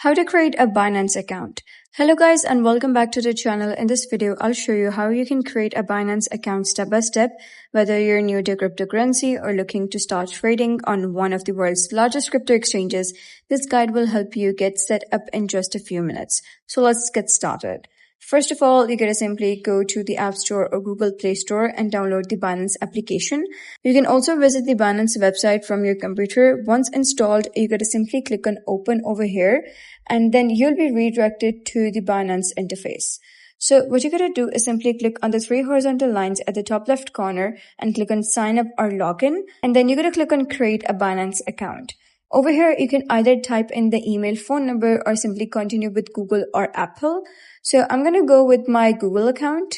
How to create a Binance account. Hello guys and welcome back to the channel. In this video, I'll show you how you can create a Binance account step by step, whether you're new to cryptocurrency or looking to start trading on one of the world's largest crypto exchanges. This guide will help you get set up in just a few minutes. So let's get started. First of all, you gotta simply go to the App Store or Google Play Store and download the Binance application. You can also visit the Binance website from your computer. Once installed, you gotta simply click on Open over here, and then you'll be redirected to the Binance interface. So what you gotta do is simply click on the three horizontal lines at the top left corner and click on Sign Up or Login, and then you gotta click on Create a Binance account. Over here, you can either type in the email, phone number, or simply continue with Google or Apple. So I'm going to go with my Google account.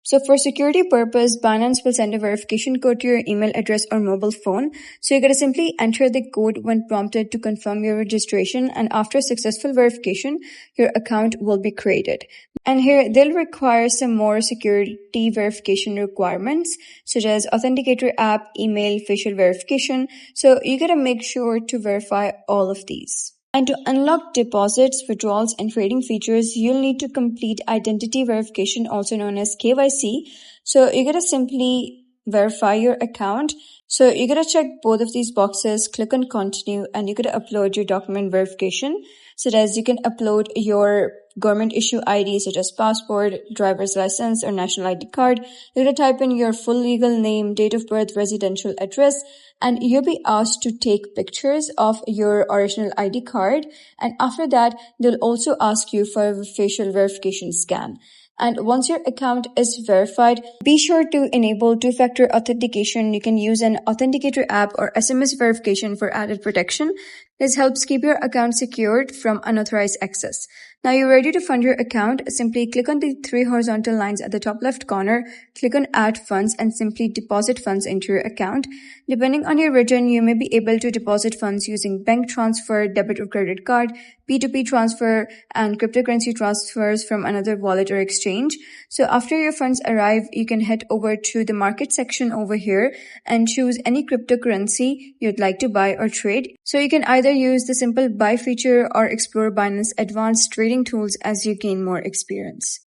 So for security purpose, Binance will send a verification code to your email address or mobile phone. So you're going to simply enter the code when prompted to confirm your registration, and after successful verification, your account will be created. And here they'll require some more security verification requirements such as authenticator app, email, facial verification. So you got to make sure to verify all of these. And to unlock deposits, withdrawals, and trading features, you'll need to complete identity verification, also known as KYC. So you gotta simply verify your account. So you gotta check both of these boxes, click on continue, and you gotta upload your document verification, such as you can upload your government issue ID such as passport, driver's license, or national ID card. You gotta type in your full legal name, date of birth, residential address, and you'll be asked to take pictures of your original ID card. And after that, they'll also ask you for a facial verification scan. And once your account is verified, be sure to enable two-factor authentication. You can use an authenticator app or SMS verification for added protection. This helps keep your account secured from unauthorized access. Now you're ready to fund your account. Simply click on the three horizontal lines at the top left corner, click on Add Funds, and simply deposit funds into your account. Depending on your region, you may be able to deposit funds using bank transfer, debit or credit card, P2P transfer, and cryptocurrency transfers from another wallet or exchange. So after your funds arrive, you can head over to the market section over here and choose any cryptocurrency you'd like to buy or trade. So you can either use the simple buy feature or explore Binance advanced trading tools as you gain more experience.